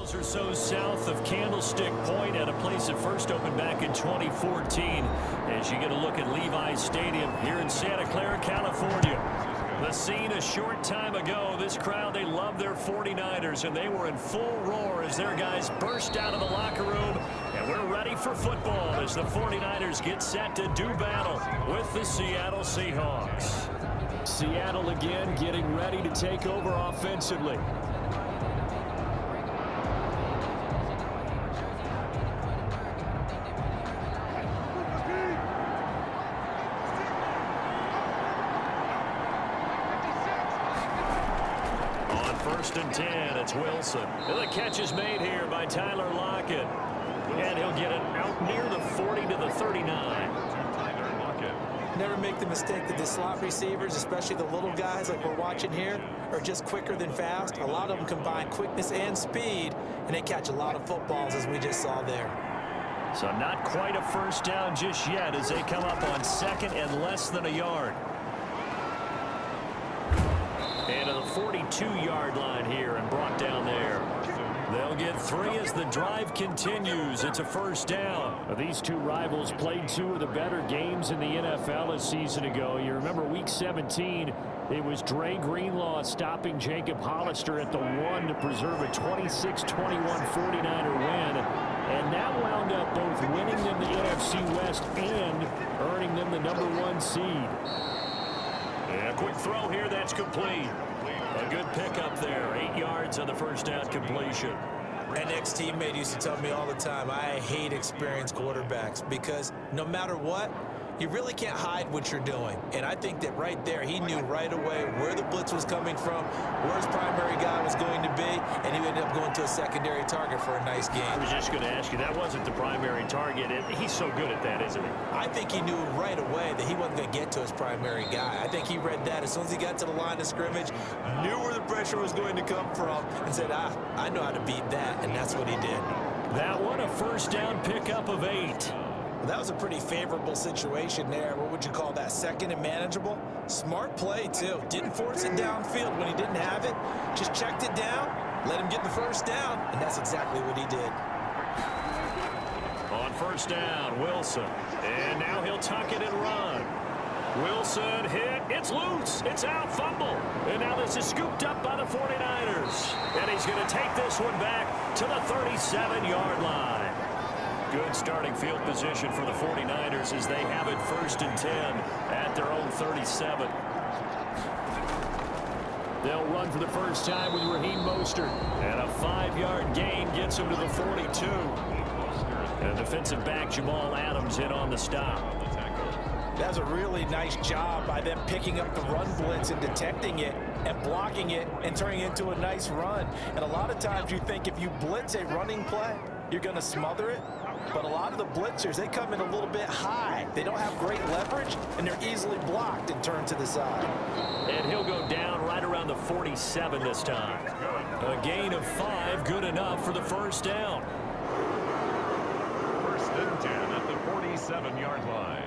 miles or so south of Candlestick Point at a place that first opened back in 2014 as you get a look at Levi's Stadium here in Santa Clara, California. The scene a short time ago. This crowd, they love their 49ers, and they were in full roar as their guys burst out of the locker room. And we're ready for football as the 49ers get set to do battle with the Seattle Seahawks. Seattle again getting ready to take over offensively. First and 10, it's Wilson. And the catch is made here by Tyler Lockett. And he'll get it out near the 40 to the 39. Never make the mistake that the slot receivers, especially the little guys like we're watching here, are just quicker than fast. A lot of them combine quickness and speed, and they catch a lot of footballs, as we just saw there. So not quite a first down just yet as they come up on second and less than a yard. And to the 42-yard line here and brought down there. They'll get 3 as the drive continues. It's a first down. These two rivals played 2 of the better games in the NFL a season ago. You remember Week 17, it was Dre Greenlaw stopping Jacob Hollister at the 1 to preserve a 26-21 49er win. And that wound up both winning them the NFC West and earning them the #1 seed. Yeah, quick throw here, that's complete. A good pickup there, 8 yards on the first down completion. An ex-teammate used to tell me all the time, I hate experienced quarterbacks because no matter what, you really can't hide what you're doing. And I think that right there, he knew right away where the blitz was coming from, where his primary guy was going to be, and he ended up going to a secondary target for a nice game. I was just going to ask you, that wasn't the primary target. He's so good at that, isn't he? I think he knew right away that he wasn't going to get to his primary guy. I think he read that as soon as he got to the line of scrimmage, knew where the pressure was going to come from, and said, I know how to beat that, and that's what he did. That one, a first down pickup of 8. Well, that was a pretty favorable situation there. What would you call that? Second and manageable? Smart play, too. Didn't force it downfield when he didn't have it. Just checked it down, let him get the first down, and that's exactly what he did. On first down, Wilson. And now he'll tuck it and run. Wilson hit. It's loose. It's out. Fumble. And now this is scooped up by the 49ers. And he's going to take this one back to the 37-yard line. Good starting field position for the 49ers as they have it first and 10 at their own 37. They'll run for the first time with Raheem Mostert. And a 5-yard gain gets him to the 42. And defensive back Jamal Adams in on the stop. That was a really nice job by them picking up the run blitz and detecting it and blocking it and turning it into a nice run. And a lot of times you think if you blitz a running play, you're going to smother it. But a lot of the blitzers, they come in a little bit high. They don't have great leverage, and they're easily blocked and turned to the side. And he'll go down right around the 47 this time. A gain of 5, good enough for the first down. First and 10 at the 47-yard line.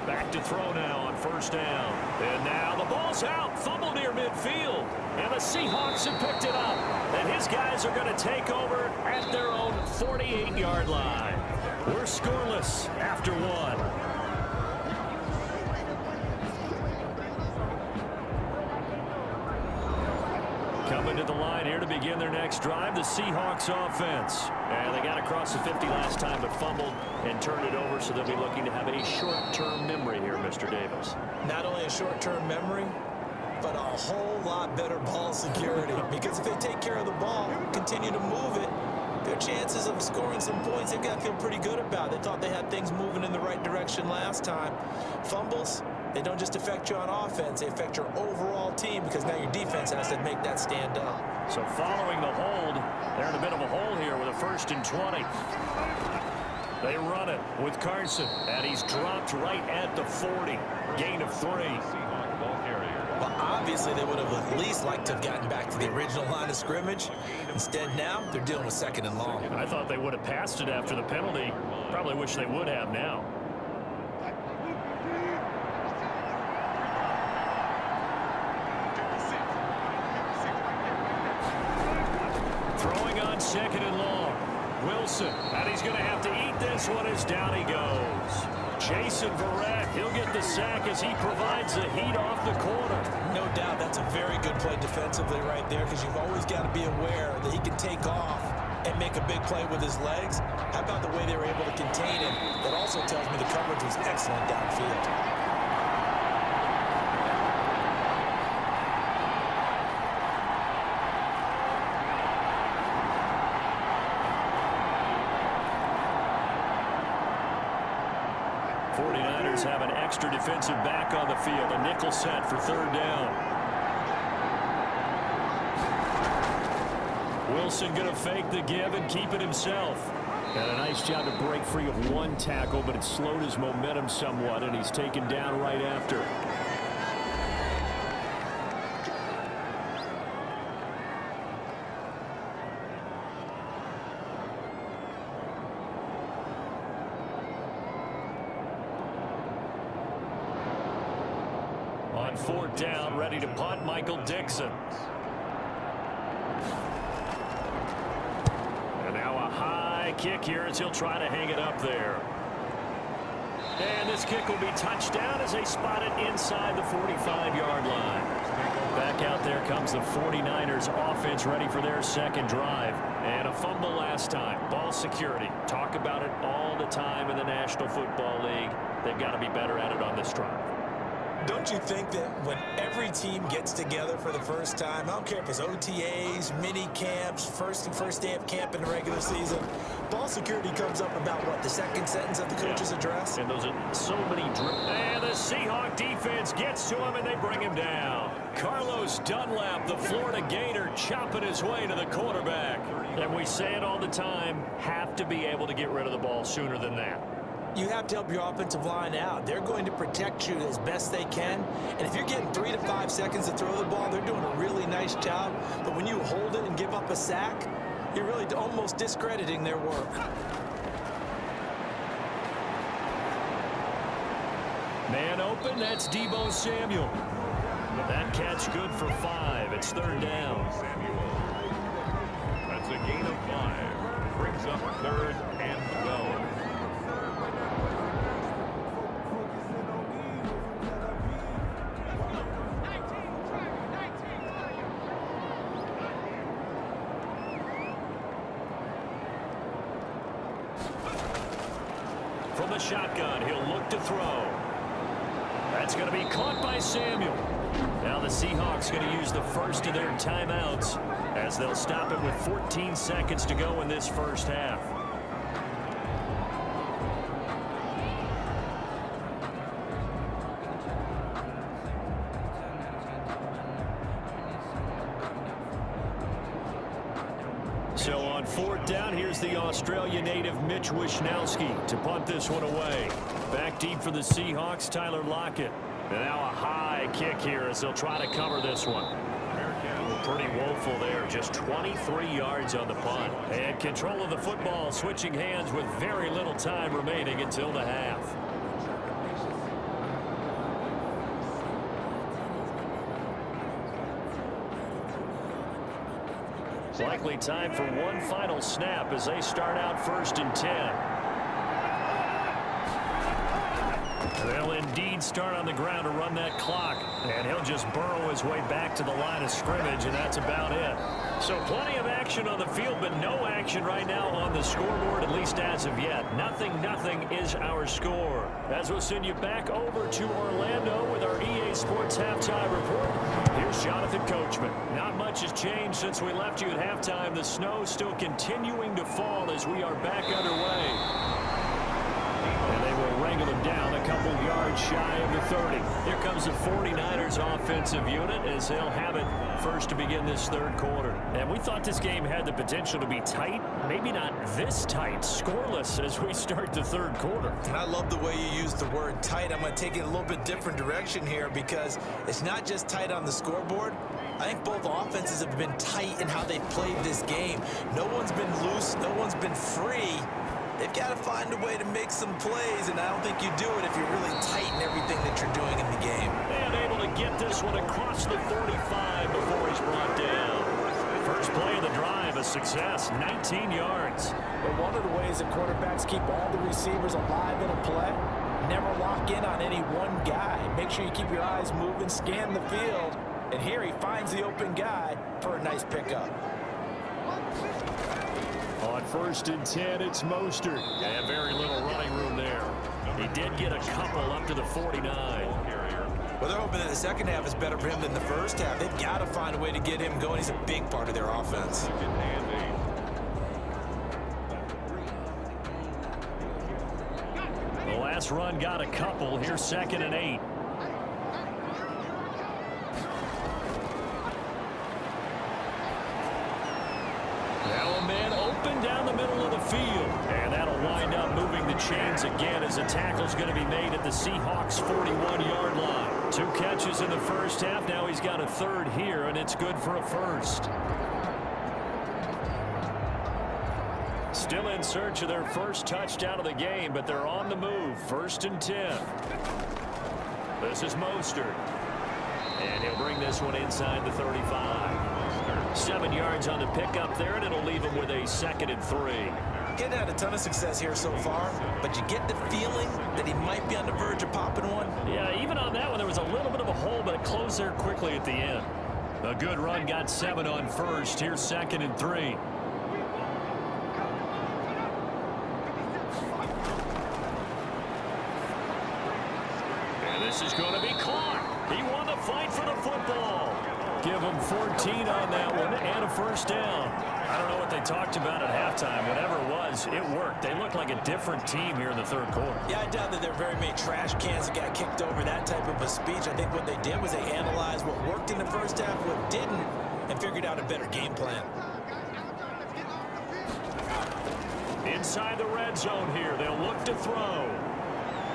Back to throw now on first down. And now the ball's out. Fumble near midfield. And the Seahawks have picked it up. And his guys are going to take over at their own 48-yard line. We're scoreless after 1. Coming to the line here to begin their next drive, the Seahawks offense. And they got across the 50 last time but fumbled and turned it over, so they'll be looking to have a short-term memory here, Mr. Davis. Not only a short-term memory, but a whole lot better ball security. Because if they take care of the ball, continue to move it, their chances of scoring some points, they've got to feel pretty good about. They thought they had things moving in the right direction last time. Fumbles, they don't just affect you on offense, they affect your overall team because now your defense has to make that stand up. So following the hold, they're in a bit of a hole here with a first and 20. They run it with Carson, and he's dropped right at the 40. Gain of 3. Well, Obviously, they would have at least liked to have gotten back to the original line of scrimmage. Instead, now they're dealing with 2nd and long. I thought they would have passed it after the penalty. Probably wish they would have now. Throwing on 2nd and long. Wilson, and he's going to have to eat this one as down he goes. Jason Verrett, he'll get the sack as he provides the heat off the corner. No doubt that's a very good play defensively right there, because you've always got to be aware that he can take off and make a big play with his legs. How about the way they were able to contain him? That also tells me the coverage was excellent downfield. 49ers have an extra defensive back on the field. A nickel set for 3rd down. Wilson going to fake the give and keep it himself. And a nice job to break free of 1 tackle, but it slowed his momentum somewhat, and he's taken down right after. On 4th down, ready to punt, Michael Dixon. And now a high kick here as he'll try to hang it up there. And this kick will be touched down as they spot it inside the 45-yard line. Back out there comes the 49ers offense, ready for their 2nd drive. And a fumble last time. Ball security. Talk about it all the time in the National Football League. They've got to be better at it on this drive. Don't you think that when every team gets together for the first time, I don't care if it's OTAs, mini camps, first day of camp in the regular season, ball security comes up about, what, the 2nd sentence of the coach's address? And those are so many and the Seahawks defense gets to him, and they bring him down. Carlos Dunlap, the Florida Gator, chopping his way to the quarterback. And we say it all the time, have to be able to get rid of the ball sooner than that. You have to help your offensive line out. They're going to protect you as best they can. And if you're getting 3 to 5 seconds to throw the ball, they're doing a really nice job. But when you hold it and give up a sack, you're really almost discrediting their work. Man open, that's Deebo Samuel. That catch good for 5. It's 3rd down. That's a gain of 5. Brings up 3rd and 12. From the shotgun, he'll look to throw. That's going to be caught by Samuel. Now the Seahawks going to use the first of their timeouts as they'll stop it with 14 seconds to go in this first half. So on 4th down, here's the Australia native Mitch Wishnowsky to punt this one away. Back deep for the Seahawks, Tyler Lockett. And now a high kick here as they'll try to cover this one. Pretty woeful there, just 23 yards on the punt. And control of the football, switching hands with very little time remaining until the half. It's likely time for one final snap as they start out 1st and 10. They'll indeed start on the ground to run that clock, and he'll just burrow his way back to the line of scrimmage, and that's about it. So plenty of action on the field, but no action right now on the scoreboard, at least as of yet. 0-0 is our score. As we'll send you back over to Orlando with our EA Sports Halftime Report. Here's Jonathan Coachman. Not much has changed since we left you at halftime. The snow still continuing to fall as we are back underway. And they will wrangle him down a couple yards shy of the 30. Here comes the 49ers offensive unit as they'll have it first to begin this third quarter. And we thought this game had the potential to be tight. Maybe not this tight, scoreless as we start the third quarter. And I love the way you use the word tight. I'm going to take it a little bit different direction here because it's not just tight on the scoreboard. I think both offenses have been tight in how they've played this game. No one's been loose. No one's been free. They've got to find a way to make some plays, and I don't think you do it if you're really tight in everything that you're doing in the game. And able to get this one across the 45 before he's brought down. First play of the drive, a success, 19 yards. But one of the ways that quarterbacks keep all the receivers alive in a play, never lock in on any one guy. Make sure you keep your eyes moving, scan the field, and here he finds the open guy for a nice pickup. On 1st and 10, it's Mostert. And very little running room there. He did get a couple up to the 49. Well, they're hoping that the second half is better for him than the first half. They've got to find a way to get him going. He's a big part of their offense. The last run got a couple. Here's 2nd and 8. Now a man open down the middle of the field. And that'll wind up moving the chains again as a tackle's going to be made at the Seahawks 41-yard line. 2 catches in the first half. Now he's got a third here, and it's good for a first. Still in search of their first touchdown of the game, but they're on the move. 1st and 10. This is Mostert. And he'll bring this one inside the 35. 7 yards on the pickup there, and it'll leave him with a 2nd and 3. Getting had a ton of success here so far, but you get the feeling that he might be on the verge of popping one. Yeah, even on that one, there was a little bit of a hole, but it closed there quickly at the end. A good run got 7 on first. Here's 2nd and 3. And this is going to be caught. He won the fight for the football. Give him 14 on that one and a first down. I don't know what they talked about at halftime. Whatever it was, it worked. They look like a different team here in the third quarter. Yeah, I doubt that there are very many trash cans that got kicked over that type of a speech. I think what they did was they analyzed what worked in the first half, what didn't, and figured out a better game plan. Inside the red zone here, they'll look to throw.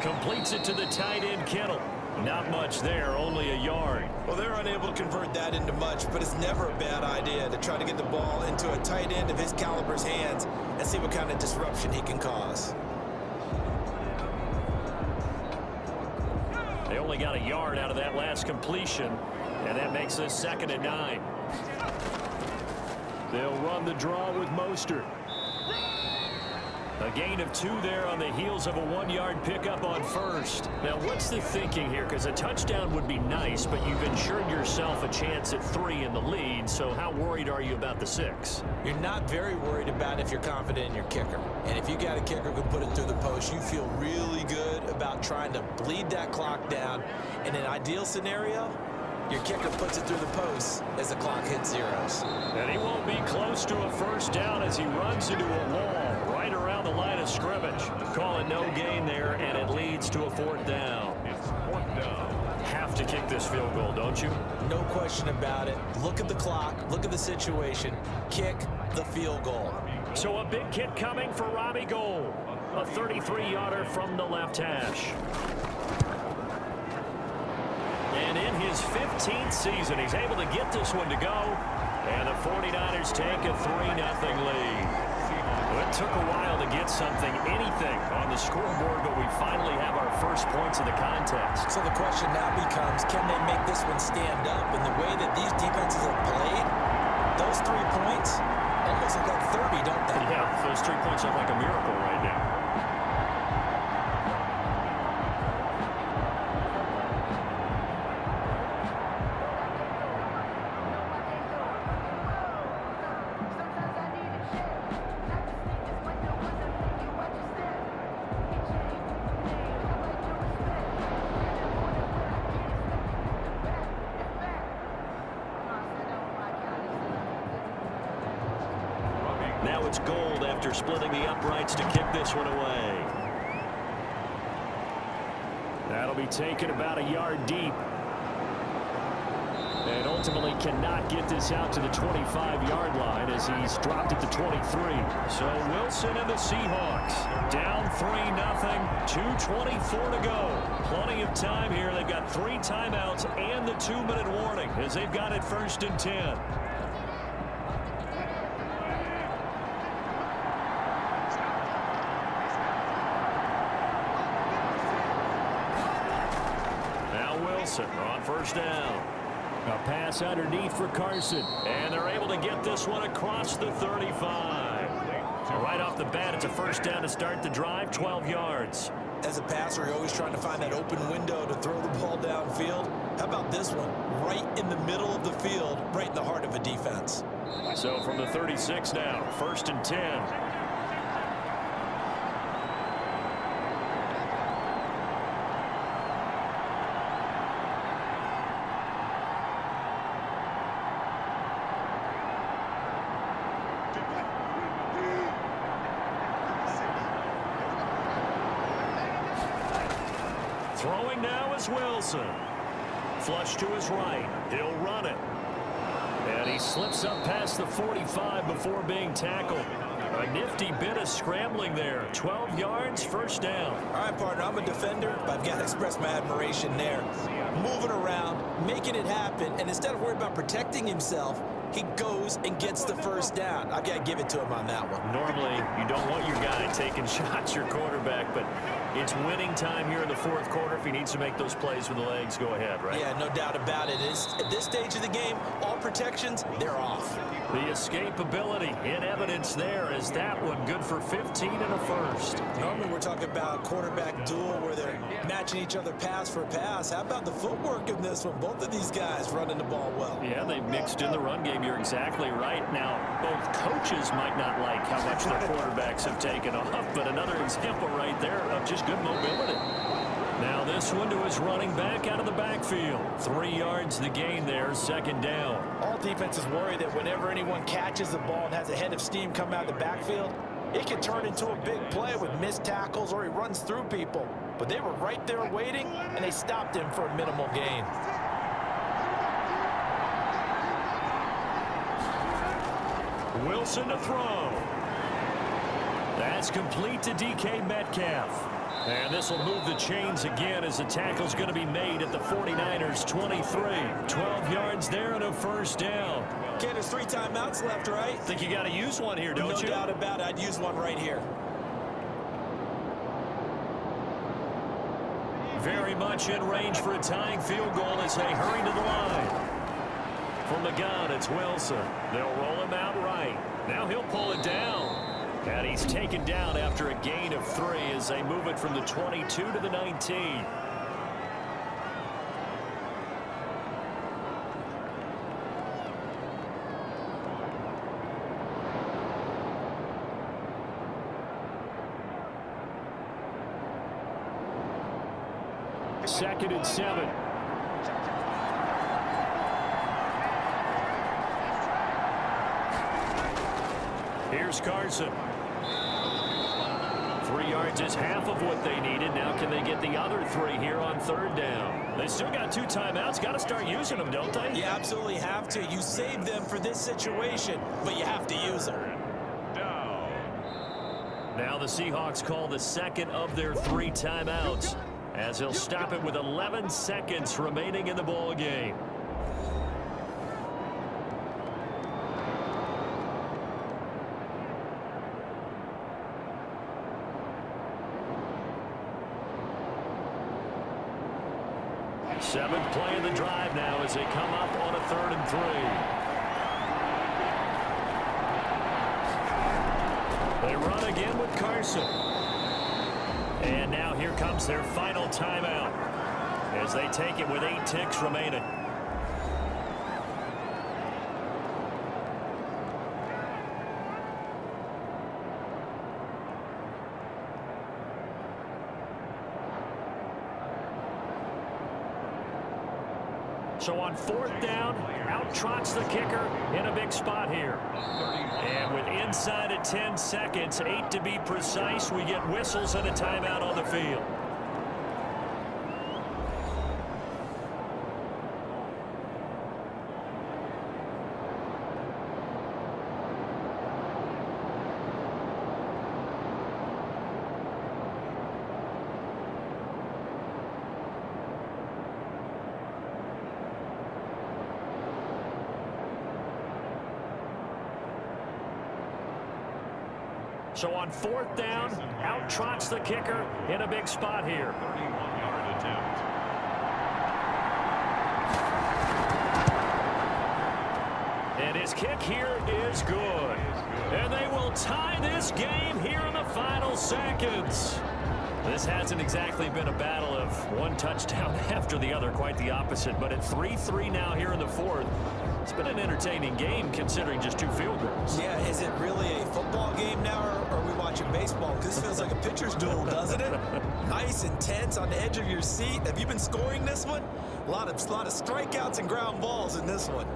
Completes it to the tight end, Kittle. Not much there, only a yard. Well, they're unable to convert that into much, but it's never a bad idea to try to get the ball into a tight end of his caliber's hands and see what kind of disruption he can cause. They only got a yard out of that last completion, and that makes this 2nd and 9. They'll run the draw with Mostert. A gain of 2 there on the heels of a 1-yard pickup on first. Now, what's the thinking here? Because a touchdown would be nice, but you've ensured yourself a chance at 3 in the lead, so how worried are you about the 6? You're not very worried about if you're confident in your kicker. And if you got a kicker who can put it through the post, you feel really good about trying to bleed that clock down. In an ideal scenario, your kicker puts it through the post as the clock hits zeros. And he won't be close to a first down as he runs into a wall right around the line of scrimmage. Call it no gain there, and it leads to a 4th down. It's 4th down. Have to kick this field goal, don't you? No question about it. Look at the clock. Look at the situation. Kick the field goal. So a big kick coming for Robbie Gould. A 33-yarder from the left hash. And in his 15th season, he's able to get this one to go. And the 49ers take a 3-0 lead. Well, it took a while to get something, anything, on the scoreboard, but we finally have our first points of the contest. So the question now becomes, can they make this one stand up? And the way that these defenses have played, those 3 points almost look like 30, don't they? Yeah, those 3 points look like a miracle right now. Now it's Gould after splitting the uprights to kick this one away. That'll be taken about a yard deep. And ultimately cannot get this out to the 25-yard line as he's dropped it to 23. So Wilson and the Seahawks down 3-0. 2:24 to go. Plenty of time here. They've got 3 timeouts and the 2-minute warning as they've got it 1st and 10. Now Wilson on 1st down. A pass underneath for Carson. And they're able to get this one across the 35. Right off the bat, it's a 1st down to start the drive, 12 yards. As a passer, you're always trying to find that open window to throw the ball downfield. How about this one? Right in the middle of the field, right in the heart of a defense. So from the 36 now, 1st and 10. Throwing now is Wilson. Flush to his right. He'll run it. And he slips up past the 45 before being tackled. A nifty bit of scrambling there. 12 yards, 1st down. All right, partner, I'm a defender, but I've got to express my admiration there. Moving around, making it happen, and instead of worrying about protecting himself, he goes and gets the 1st down. I've got to give it to him on that one. Normally, you don't want your guy taking shots, your quarterback, but it's winning time here in the 4th quarter. If he needs to make those plays with the legs, go ahead, right? Yeah, no doubt about it. At this stage of the game, all protections, they're off. The escapability in evidence there is that one good for 15 and a 1st. Normally we're talking about a quarterback duel where they're matching each other pass for pass. How about the footwork in this one? Both of these guys running the ball well. Yeah, they've mixed in the run game. You're exactly right. Now, both coaches might not like how much their quarterbacks have taken off, but another example right there of just good mobility. Now this one to his running back out of the backfield. 3 yards the gain there, 2nd down. All defenses worry that whenever anyone catches the ball and has a head of steam come out of the backfield, it can turn into a big play with missed tackles or he runs through people. But they were right there waiting, and they stopped him for a minimal gain. Wilson to throw. That's complete to DK Metcalf. And this will move the chains again as the tackle's going to be made at the 49ers 23. 12 yards there and a 1st down. Okay, there's 3 timeouts left, right? Think you got to use one here, don't you? No doubt about it. I'd use one right here. Very much in range for a tying field goal as they hurry to the line. From the gun, it's Wilson. They'll roll him out right. Now he'll pull it down. And he's taken down after a gain of 3 as they move it from the 22 to the 19. Second and 7. Here's Carson. 3 yards is half of what they needed. Now can they get the other 3 here on 3rd down? They still got 2 timeouts. Got to start using them, don't they? You absolutely have to. You save them for this situation, but you have to use them. Now the Seahawks call the 2nd of their 3 timeouts as he'll stop it with 11 seconds remaining in the ball game. Seventh play of the drive now as they come up on a 3rd and 3. They run again with Carson. And now here comes their final timeout as they take it with 8 ticks remaining. So on 4th down, out trots the kicker in a big spot here. And with inside of 10 seconds, 8 to be precise, we get whistles and a timeout on the field. So on 4th down, out trots the kicker in a big spot here. 31-yard attempt. And his kick here is good. And they will tie this game here in the final seconds. This hasn't exactly been a battle of one touchdown after the other, quite the opposite. But at 3-3 now here in the 4th, it's been an entertaining game considering just 2 field goals. Yeah, is it really a football game now, or are we watching baseball? Because this feels like a pitcher's duel, doesn't it? Nice and tense on the edge of your seat. Have you been scoring this one? A lot of strikeouts and ground balls in this one.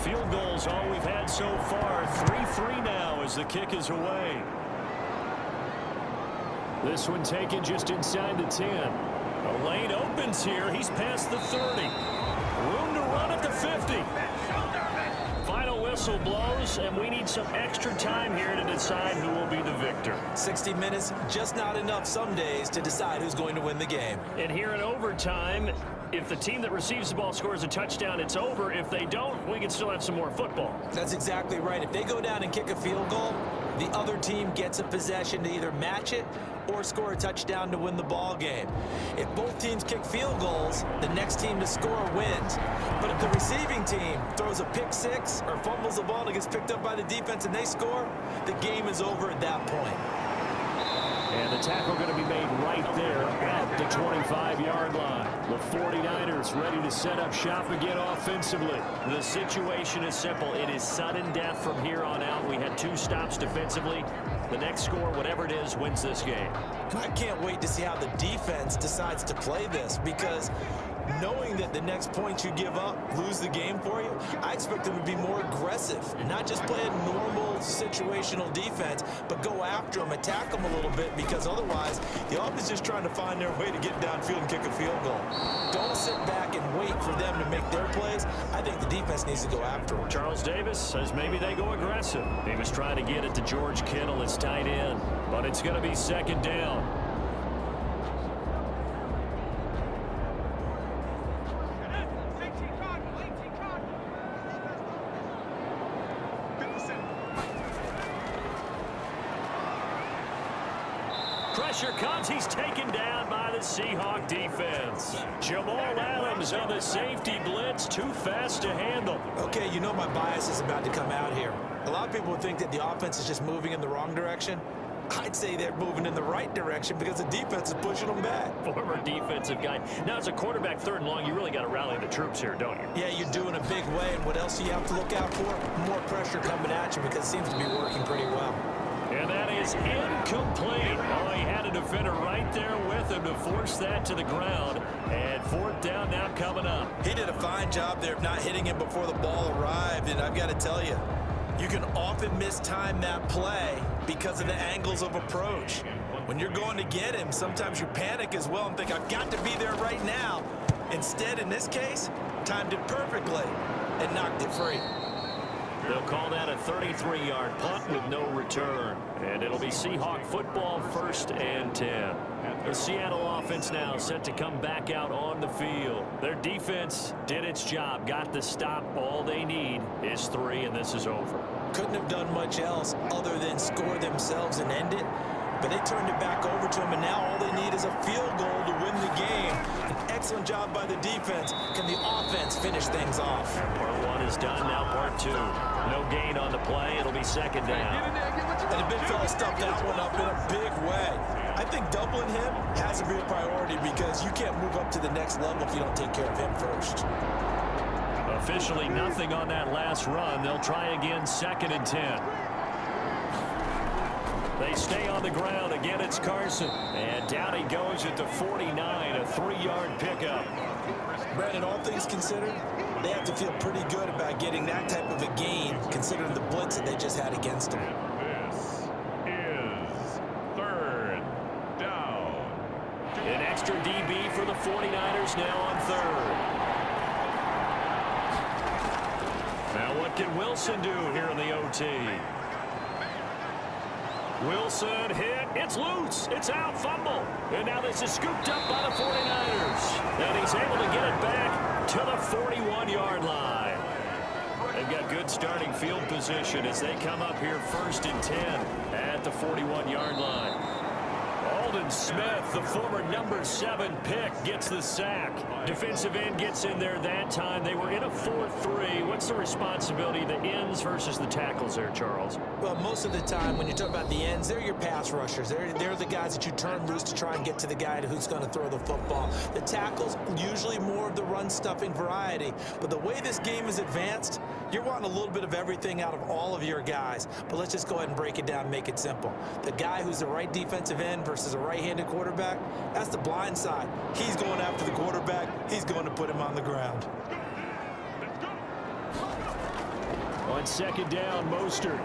Field goals all we've had so far. 3-3 now as the kick is away. This one taken just inside the 10. A lane opens here. He's past the 30. Room to run at the 50. Final whistle blows, and we need some extra time here to decide who will be the victor. 60 minutes, just not enough some days to decide who's going to win the game. And here in overtime, if the team that receives the ball scores a touchdown, it's over. If they don't, we can still have some more football. That's exactly right. If they go down and kick a field goal, the other team gets a possession to either match it or score a touchdown to win the ball game. If both teams kick field goals, the next team to score wins. But if the receiving team throws a pick six or fumbles the ball and it gets picked up by the defense and they score, the game is over at that point. And the tackle going to be made right there at the 25-yard line. The 49ers ready to set up shop again offensively. The situation is simple. It is sudden death from here on out. We had 2 stops defensively. The next score, whatever it is, wins this game. I can't wait to see how the defense decides to play this, because knowing that the next point you give up lose the game for you, I expect them to be more aggressive, not just play a normal situational defense, but go after them, attack them a little bit, because otherwise the offense is just trying to find their way to get downfield and kick a field goal. Don't sit back and wait for them to make their plays. I think the defense needs to go after them. Charles Davis says maybe they go aggressive. He was trying to get it to George Kittle, his tight end, but it's going to be 2nd down. Pressure comes. He's taken down by the Seahawks defense. Jamal Adams on the safety blitz. Too fast to handle. Okay, you know my bias is about to come out here. A lot of people would think that the offense is just moving in the wrong direction. I'd say they're moving in the right direction because the defense is pushing them back. Former defensive guy. Now, as a quarterback 3rd and long, you really got to rally the troops here, don't you? Yeah, you're doing a big way, and what else do you have to look out for? More pressure coming at you, because it seems to be working pretty well. And that is incomplete. Oh, he had a defender right there with him to force that to the ground. And 4th down now coming up. He did a fine job there of not hitting him before the ball arrived, and I've got to tell you, you can often mistime that play because of the angles of approach. When you're going to get him, sometimes you panic as well and think, I've got to be there right now. Instead, in this case, timed it perfectly and knocked it free. They'll call that a 33-yard punt with no return. And it'll be Seahawk football, 1st and 10. The Seattle offense now set to come back out on the field. Their defense did its job, got the stop. All they need is 3, and this is over. Couldn't have done much else other than score themselves and end it. But they turned it back over to him, and now all they need is a field goal to win the game. An excellent job by the defense. Can the offense finish things off? Part 1 is done, now part 2. No gain on the play. It'll be 2nd down. And the big fella stuffed that one up in a big way. I think doubling him has to be a priority, because you can't move up to the next level if you don't take care of him first. Officially nothing on that last run. They'll try again, 2nd and 10. They stay on the ground. Again, it's Carson. And down he goes at the 49, a 3-yard pickup. Brandon, all things considered, they have to feel pretty good about getting that type of a gain, considering the blitz that they just had against them. This is 3rd down. An extra DB for the 49ers now on 3rd. Now what can Wilson do here in the OT? Wilson hit. It's loose. It's out. Fumble. And now this is scooped up by the 49ers. And he's able to get it back to the 41-yard line. They've got good starting field position as they come up here 1st and 10 at the 41-yard line. Aldon Smith, the former number 7 pick, gets the sack. Defensive end gets in there that time. They were in a 4-3. What's the responsibility, the ends versus the tackles there, Charles? Well, most of the time when you talk about the ends, they're your pass rushers. They're the guys that you turn loose to try and get to the guy who's going to throw the football. The tackles, usually more of the run-stuffing variety. But the way this game is advanced, you're wanting a little bit of everything out of all of your guys. But let's just go ahead and break it down and make it simple. The guy who's the right defensive end versus a right-handed quarterback, that's the blind side. He's going after the quarterback. He's going to put him on the ground. On 2nd down, Mostert.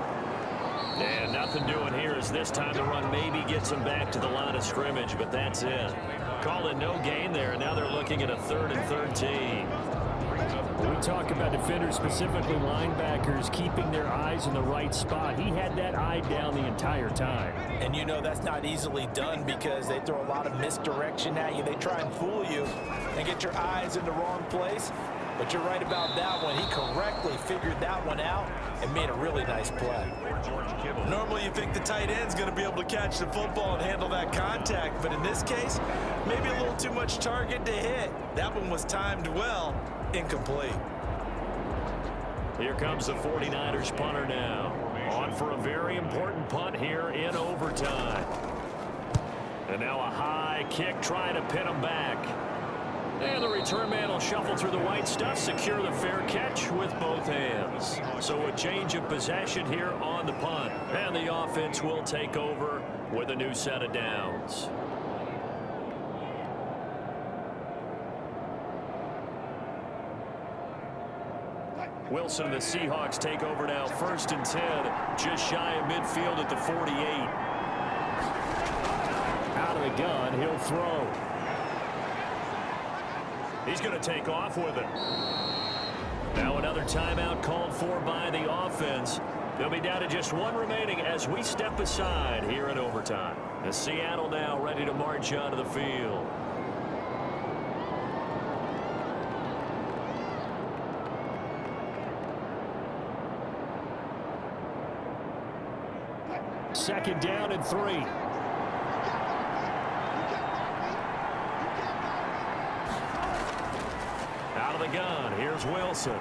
And nothing doing here as this time the run maybe gets him back to the line of scrimmage, but that's it. Call it no gain there, and now they're looking at a 3rd and 13. When we talk about defenders, specifically linebackers, keeping their eyes in the right spot, he had that eye down the entire time. And you know that's not easily done because they throw a lot of misdirection at you. They try and fool you and get your eyes in the wrong place. But you're right about that one. He correctly figured that one out and made a really nice play. Normally you think the tight end's going to be able to catch the football and handle that contact, but in this case, maybe a little too much target to hit. That one was timed well. Incomplete. Here comes the 49ers punter now. On for a very important punt here in overtime. And now a high kick trying to pin him back. And the return man will shuffle through the white stuff, secure the fair catch with both hands. So a change of possession here on the punt. And the offense will take over with a new set of downs. Wilson and the Seahawks take over now, 1st and 10, just shy of midfield at the 48. Out of the gun, he'll throw. He's going to take off with it. Now another timeout called for by the offense. They'll be down to just one remaining as we step aside here in overtime. As Seattle now ready to march onto the field. Second down and 3. Out of the gun, here's Wilson.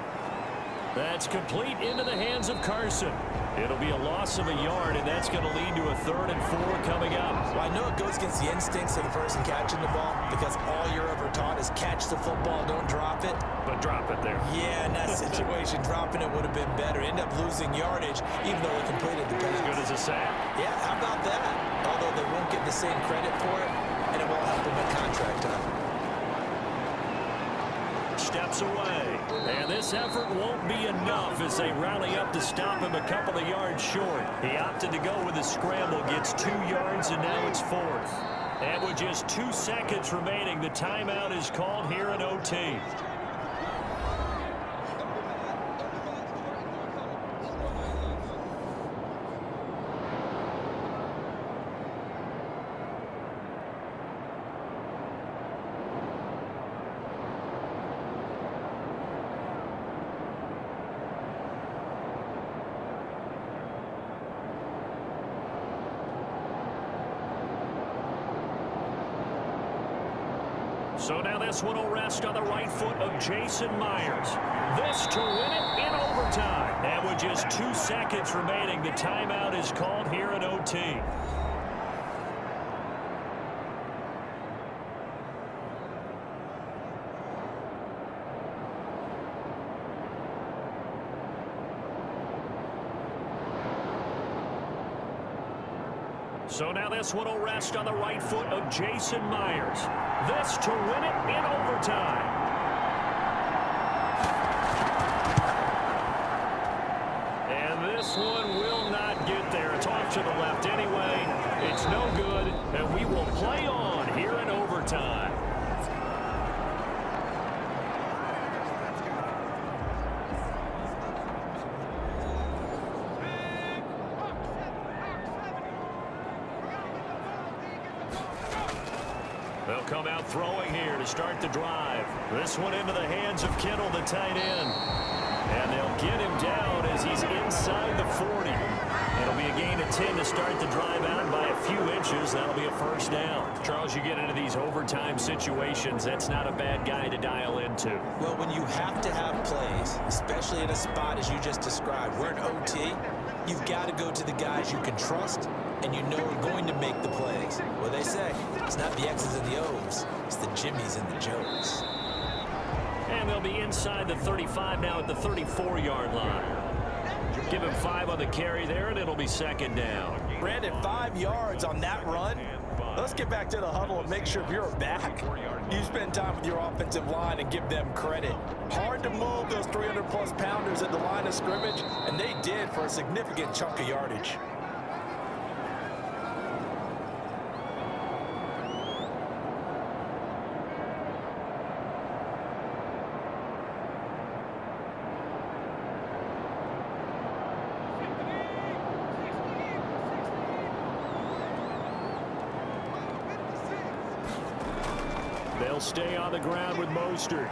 That's complete into the hands of Carson. It'll be a loss of a yard, and that's going to lead to a 3rd and 4 coming up. Well, I know it goes against the instincts of the person catching the ball because all you're ever taught is catch the football, don't drop it. But drop it there. Yeah, in that situation, dropping it would have been better. End up losing yardage, even though they completed the pass. As good as a sack. Yeah, how about that? Although they won't get the same credit for it, and it won't help them at contract time. Steps away. And this effort won't be enough as they rally up to stop him a couple of yards short. He opted to go with a scramble, gets 2 yards, and now it's 4th. And with just 2 seconds remaining, the timeout is called here in OT. So now this one will rest on the right foot of Jason Myers. This to win it in overtime. And with just 2 seconds remaining, the timeout is called here in OT. So now this one will rest on the right foot of Jason Myers. This to win it in overtime. And this one will not get there. It's off to the left anyway. It's no good, and we will play on here in overtime. come out throwing here to start the drive. This one into the hands of Kittle, the tight end. And they'll get him down as he's inside the 40. It'll be a gain of 10 to start the drive out by a few inches. That'll be a first down. Charles, you get into these overtime situations, that's not a bad guy to dial into. Well, when you have to have plays, especially in a spot as you just described, we're in OT, you've got to go to the guys you can trust and you know are going to make the plays. Well, they say it's not the X's and the O's, it's the Jimmies and the Joes. And they'll be inside the 35 now at the 34-yard line. Give him 5 on the carry there, and it'll be second down. Brandon, 5 yards on that run. Let's get back to the huddle and make sure if you're a back, you spend time with your offensive line and give them credit. Hard to move those 300-plus pounders at the line of scrimmage, and they did for a significant chunk of yardage. They'll stay on the ground with Mostert.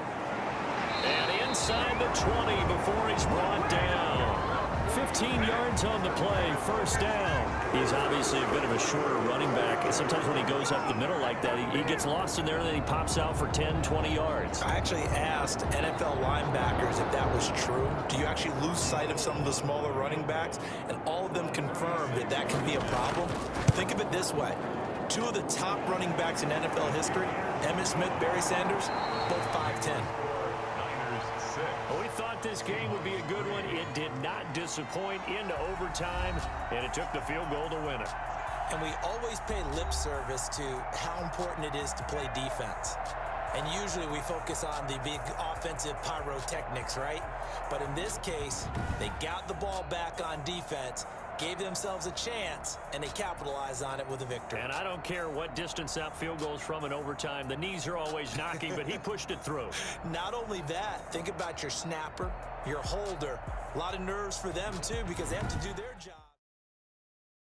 And inside the 20 before he's brought down. 15 yards on the play, first down. He's obviously a bit of a shorter running back. And sometimes when he goes up the middle like that, he gets lost in there and then he pops out for 10, 20 yards. I actually asked NFL linebackers if that was true. Do you actually lose sight of some of the smaller running backs? And all of them confirmed that that can be a problem. Think of it this way. 2 of the top running backs in NFL history, Emmitt Smith, Barry Sanders, both 5'10". Well, we thought this game would be a good one. It did not disappoint into overtime, and it took the field goal to win it. And we always pay lip service to how important it is to play defense. And usually we focus on the big offensive pyrotechnics, right? But in this case, they got the ball back on defense, gave themselves a chance, and they capitalized on it with a victory. And I don't care what distance that field goes from in overtime. The knees are always knocking, but he pushed it through. Not only that, think about your snapper, your holder. A lot of nerves for them, too, because they have to do their job.